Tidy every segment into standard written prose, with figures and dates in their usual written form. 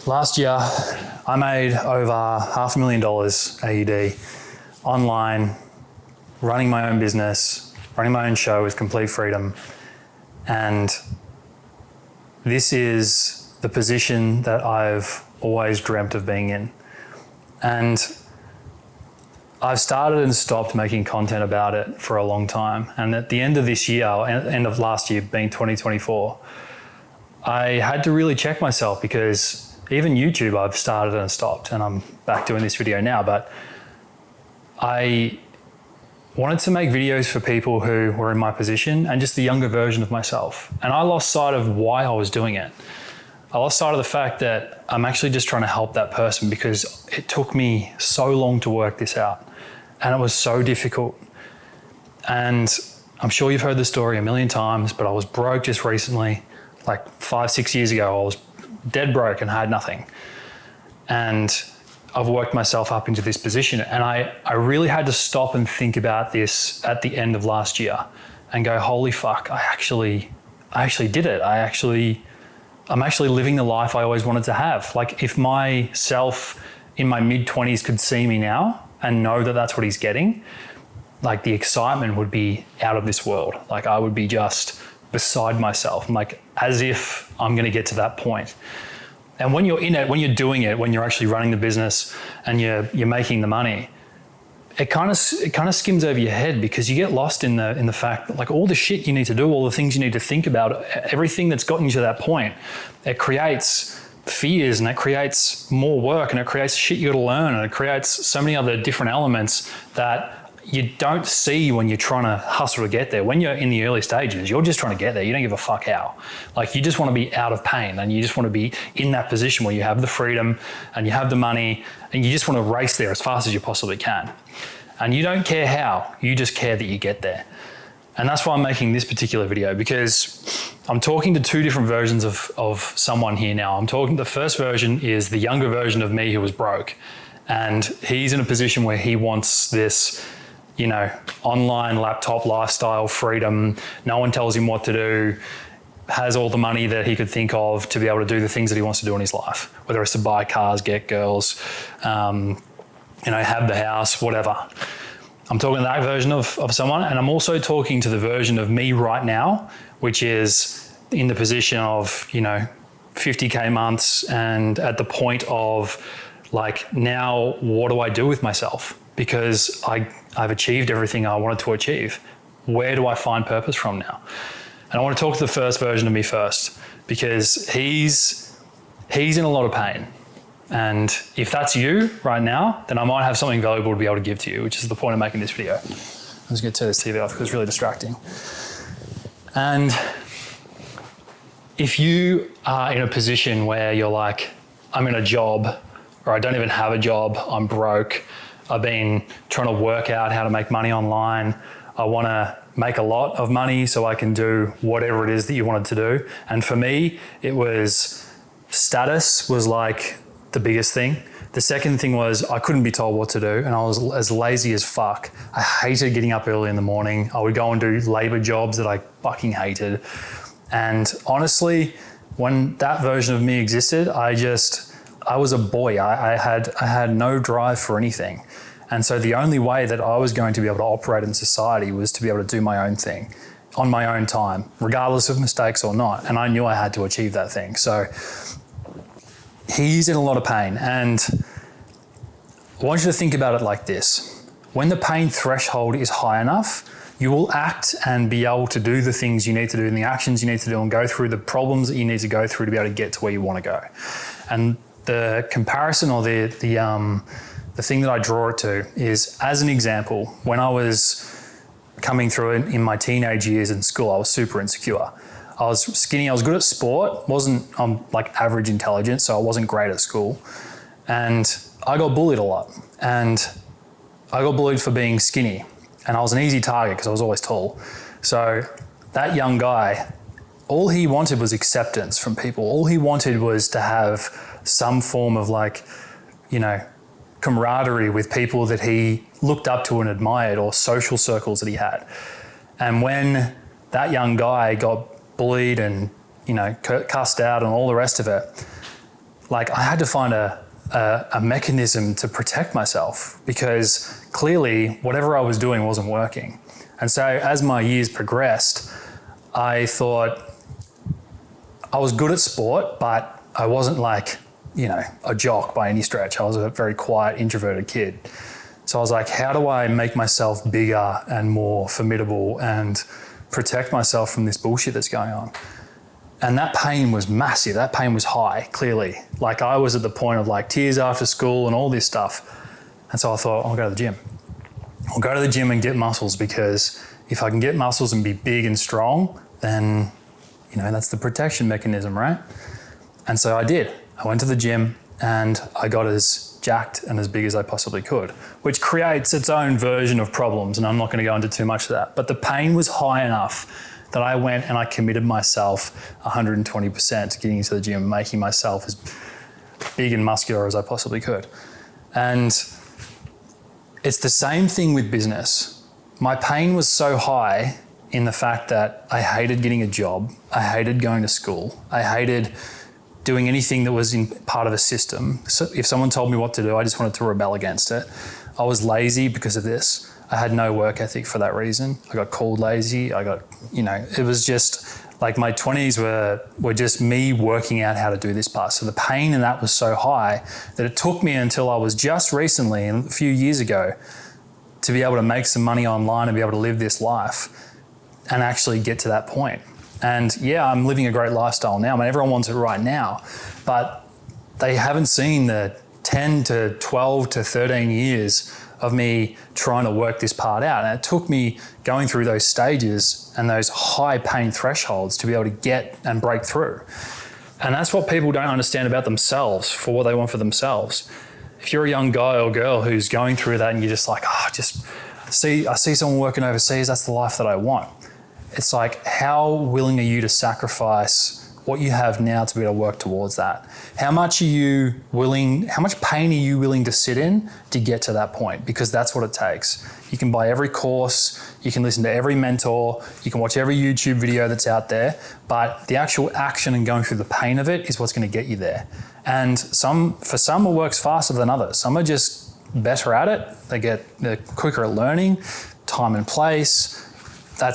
Last year, I made over $500,000 AUD online, running my own business, running my own show with complete freedom. And this is the position that I've always dreamt of being in. And I've started and stopped making content about it for a long time. And at the end of this year, end of last year, being 2024, I had to really check myself, because even YouTube I've started and stopped, and I'm back doing this video now, but I wanted to make videos for people who were in my position and just the younger version of myself. And I lost sight of why I was doing it. I lost sight of the fact that I'm actually just trying to help that person, because it took me so long to work this out and it was so difficult. And I'm sure you've heard the story a million times, but I was broke just recently, like 5-6 years ago. I was dead broke and had nothing. And I've worked myself up into this position, and I really had to stop and think about this at the end of last year and go, holy fuck, I actually did it. I'm actually living the life I always wanted to have. Like, if myself in my mid-20s could see me now and know that that's what he's getting, like, the excitement would be out of this world. Like, I would be just beside myself. I'm like, as if I'm going to get to that point. And when you're in it, when you're doing it, when you're actually running the business and you're making the money, it kind of skims over your head, because you get lost in the fact that, like, all the shit you need to do, all the things you need to think about, everything that's gotten you to that point, it creates fears, and it creates more work, and it creates shit you got to learn, and it creates so many other different elements that you don't see when you're trying to hustle to get there. When you're in the early stages, you're just trying to get there. You don't give a fuck how. Like, you just want to be out of pain, and you just want to be in that position where you have the freedom and you have the money, and you just want to race there as fast as you possibly can. And you don't care how, you just care that you get there. And that's why I'm making this particular video, because I'm talking to two different versions of someone here now. The first version is the younger version of me who was broke. And he's in a position where he wants this, online laptop lifestyle, freedom. No one tells him what to do, has all the money that he could think of to be able to do the things that he wants to do in his life, whether it's to buy cars, get girls, have the house, whatever. I'm talking to that version of someone, and I'm also talking to the version of me right now, which is in the position of, 50K months, and at the point of, like, now what do I do with myself? Because I've achieved everything I wanted to achieve. Where do I find purpose from now? And I want to talk to the first version of me first, because he's in a lot of pain. And if that's you right now, then I might have something valuable to be able to give to you, which is the point of making this video. I'm just going to turn this TV off because it's really distracting. And if you are in a position where you're like, I'm in a job, or I don't even have a job, I'm broke, I've been trying to work out how to make money online, I want to make a lot of money so I can do whatever it is that you wanted to do. And for me, it was status was like the biggest thing. The second thing was I couldn't be told what to do, and I was as lazy as fuck. I hated getting up early in the morning. I would go and do labor jobs that I fucking hated. And honestly, when that version of me existed, I was a boy. I had no drive for anything. And so the only way that I was going to be able to operate in society was to be able to do my own thing on my own time, regardless of mistakes or not. And I knew I had to achieve that thing. So he's in a lot of pain. And I want you to think about it like this. When the pain threshold is high enough, you will act and be able to do the things you need to do and the actions you need to do and go through the problems that you need to go through to be able to get to where you want to go. And the comparison, or the thing that I draw it to is, as an example, when I was coming through it in my teenage years in school, I was super insecure. I was skinny, I was good at sport, I'm like average intelligence, so I wasn't great at school. And I got bullied a lot. And I got bullied for being skinny. And I was an easy target because I was always tall. So that young guy, all he wanted was acceptance from people. All he wanted was to have some form of camaraderie with people that he looked up to and admired, or social circles that he had. And when that young guy got bullied and, cussed out and all the rest of it, like I had to find a mechanism to protect myself, because clearly whatever I was doing wasn't working. And so as my years progressed, I thought I was good at sport, but I wasn't like, a jock by any stretch. I was a very quiet, introverted kid. So I was like, how do I make myself bigger and more formidable and protect myself from this bullshit that's going on? And that pain was massive. That pain was high, clearly. Like I was at the point of like tears after school and all this stuff. And so I thought, I'll go to the gym. I'll go to the gym and get muscles, because if I can get muscles and be big and strong, then, that's the protection mechanism, right? And so I did. I went to the gym and I got as jacked and as big as I possibly could, which creates its own version of problems. And I'm not going to go into too much of that. But the pain was high enough that I went and I committed myself 120% to getting into the gym, making myself as big and muscular as I possibly could. And it's the same thing with business. My pain was so high in the fact that I hated getting a job. I hated going to school. I hated doing anything that was in part of a system. So if someone told me what to do, I just wanted to rebel against it. I was lazy because of this. I had no work ethic for that reason. I got called lazy. It was just like my 20s were just me working out how to do this part. So the pain in that was so high that it took me until I was just recently, a few years ago, to be able to make some money online and be able to live this life and actually get to that point. And yeah, I'm living a great lifestyle now. I mean, everyone wants it right now, but they haven't seen the 10 to 12 to 13 years of me trying to work this part out. And it took me going through those stages and those high pain thresholds to be able to get and break through. And that's what people don't understand about themselves, for what they want for themselves. If you're a young guy or girl who's going through that and you're just like, I see someone working overseas, that's the life that I want. It's like, how willing are you to sacrifice what you have now to be able to work towards that? How much pain are you willing to sit in to get to that point? Because that's what it takes. You can buy every course, you can listen to every mentor, you can watch every YouTube video that's out there, but the actual action and going through the pain of it is what's going to get you there. And for some it works faster than others. Some are just better at it. They're quicker at learning, time and place. They're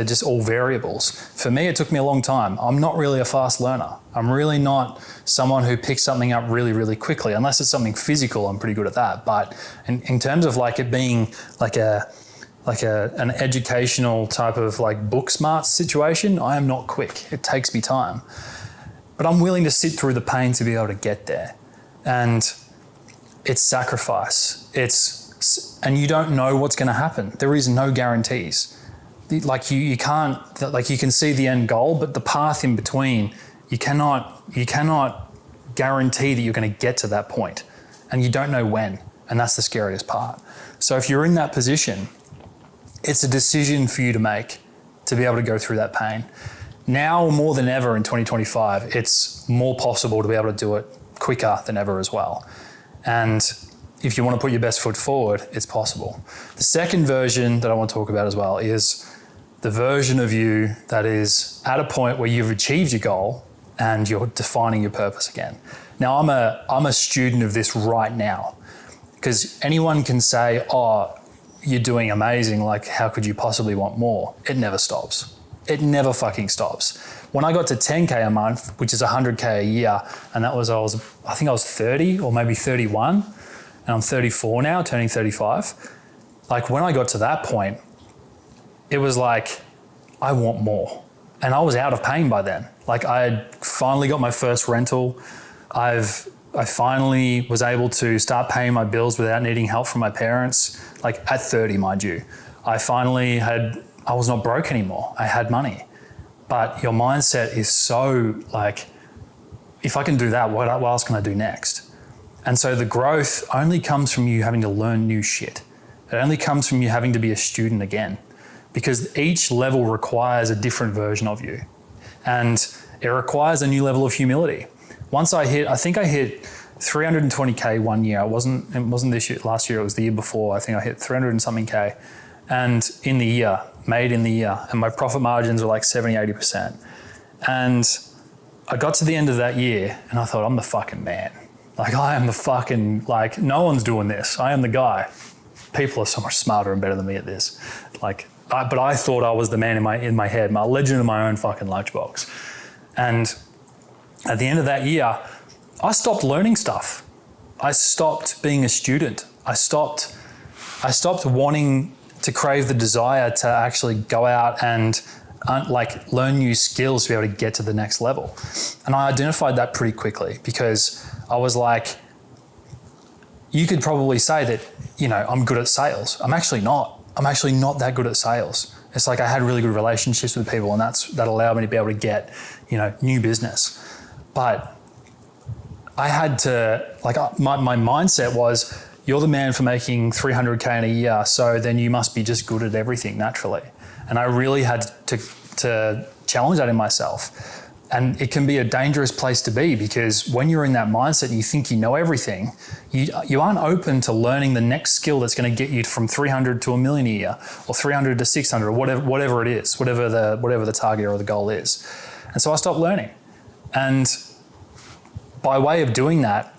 just all variables. For me, it took me a long time. I'm not really a fast learner. I'm really not someone who picks something up really, really quickly. Unless it's something physical, I'm pretty good at that. But in terms of like it being like an educational type of like book smart situation, I am not quick. It takes me time. But I'm willing to sit through the pain to be able to get there. And it's sacrifice. And you don't know what's going to happen. There is no guarantees. Like you can't, like you can see the end goal, but the path in between, you cannot guarantee that you're going to get to that point, and you don't know when. And that's the scariest part. So if you're in that position, it's a decision for you to make to be able to go through that pain. Now more than ever in 2025, it's more possible to be able to do it quicker than ever as well. And if you want to put your best foot forward, it's possible. The second version that I want to talk about as well is the version of you that is at a point where you've achieved your goal and you're defining your purpose again. Now, I'm a student of this right now, because anyone can say, oh, you're doing amazing, like how could you possibly want more? It never stops. It never fucking stops. When I got to 10K a month, which is 100K a year, and I think I was 30 or maybe 31, and I'm 34 now, turning 35. Like when I got to that point, it was like, I want more. And I was out of pain by then. Like I had finally got my first rental. I finally was able to start paying my bills without needing help from my parents, like at 30, mind you. I was not broke anymore. I had money. But your mindset is so like, if I can do that, what else can I do next? And so the growth only comes from you having to learn new shit. It only comes from you having to be a student again, because each level requires a different version of you. And it requires a new level of humility. I think I hit 320K one year. It wasn't this year, last year, it was the year before. I think I hit 300 and something K. And made in the year. And my profit margins were like 70, 80%. And I got to the end of that year and I thought, I'm the fucking man. Like, I am the fucking, like, no one's doing this. I am the guy. People are so much smarter and better than me at this. Like, but I thought I was the man in my head, my legend in my own fucking lunchbox. And at the end of that year, I stopped learning stuff. I stopped being a student. I stopped wanting to crave the desire to actually go out and like learn new skills to be able to get to the next level. And I identified that pretty quickly because I was like, you could probably say that, you know, I'm good at sales. I'm actually not. I'm actually not that good at sales. It's like I had really good relationships with people, and that allowed me to be able to get, you know, new business. But I had to, like, my mindset was, you're the man for making $300K in a year, so then you must be just good at everything naturally. And I really had to challenge that in myself. And it can be a dangerous place to be, because when you're in that mindset and you think you know everything, you aren't open to learning the next skill that's going to get you from 300 to $1 million a year, or 300 to 600, or whatever it is, whatever the target or the goal is. And so I stopped learning. And by way of doing that,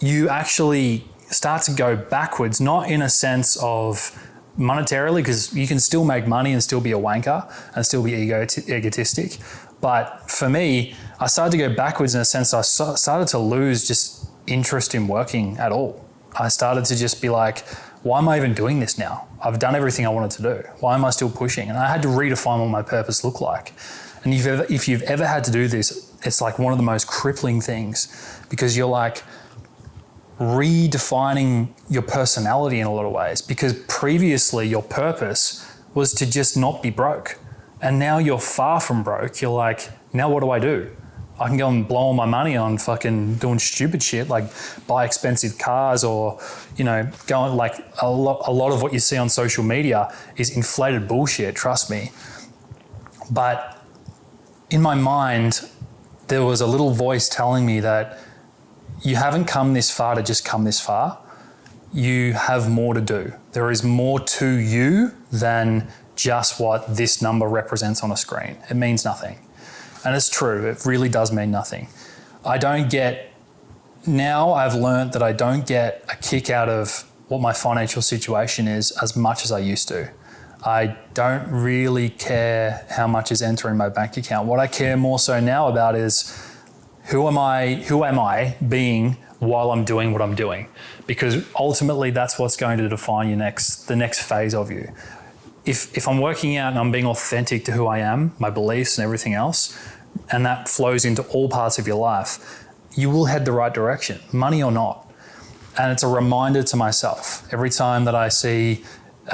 you actually start to go backwards, not in a sense of monetarily, because you can still make money and still be a wanker and still be egotistic. But for me, I started to go backwards in a sense. I started to lose just interest in working at all. I started to just be like, why am I even doing this now? I've done everything I wanted to do. Why am I still pushing? And I had to redefine what my purpose looked like. And if you've ever had to do this, it's like one of the most crippling things, because you're like redefining your personality in a lot of ways, because previously your purpose was to just not be broke. And now you're far from broke. You're like, now what do? I can go and blow all my money on fucking doing stupid shit, like buy expensive cars, or, you know, going, like a lot of what you see on social media is inflated bullshit, trust me. But in my mind, there was a little voice telling me that you haven't come this far to just come this far. You have more to do. There is more to you than just what this number represents on a screen. It means nothing. And it's true, it really does mean nothing. Now I've learned that I don't get a kick out of what my financial situation is as much as I used to. I don't really care how much is entering my bank account. What I care more so now about is who am I being while I'm doing what I'm doing? Because ultimately that's what's going to define the next phase of you. If I'm working out and I'm being authentic to who I am, my beliefs and everything else, and that flows into all parts of your life, you will head the right direction, money or not. And it's a reminder to myself. Every time that I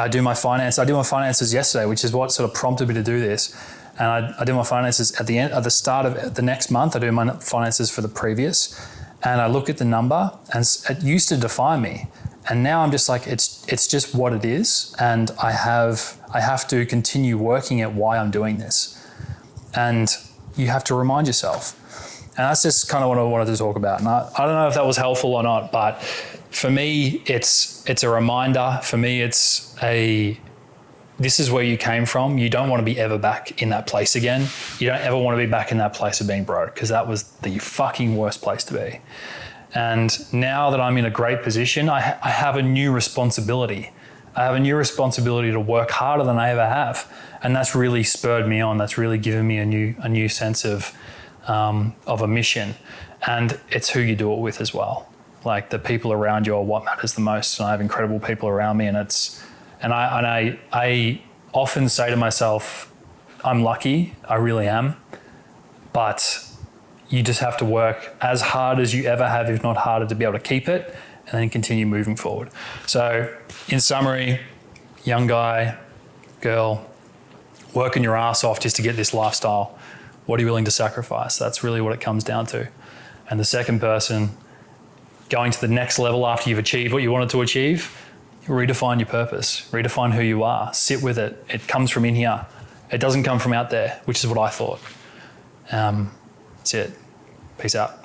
do my finances yesterday, which is what sort of prompted me to do this. And I do my finances at the start of the next month. I do my finances for the previous, and I look at the number, and it used to define me. And now I'm just like, it's just what it is. And I have to continue working at why I'm doing this. And you have to remind yourself. And that's just kind of what I wanted to talk about. And I don't know if that was helpful or not, but for me, it's a reminder. For me, this is where you came from. You don't want to be ever back in that place again. You don't ever want to be back in that place of being broke, because that was the fucking worst place to be. And now that I'm in a great position, I have a new responsibility. I have a new responsibility to work harder than I ever have. And that's really spurred me on. That's really given me a new sense of a mission. And it's who you do it with as well. Like, the people around you are what matters the most. And I have incredible people around me, and I often say to myself, I'm lucky, I really am, but you just have to work as hard as you ever have, if not harder, to be able to keep it and then continue moving forward. So in summary, young guy, girl, working your ass off just to get this lifestyle. What are you willing to sacrifice? That's really what it comes down to. And the second person, going to the next level after you've achieved what you wanted to achieve, redefine your purpose, redefine who you are, sit with it. It comes from in here. It doesn't come from out there, which is what I thought. That's it. Peace out.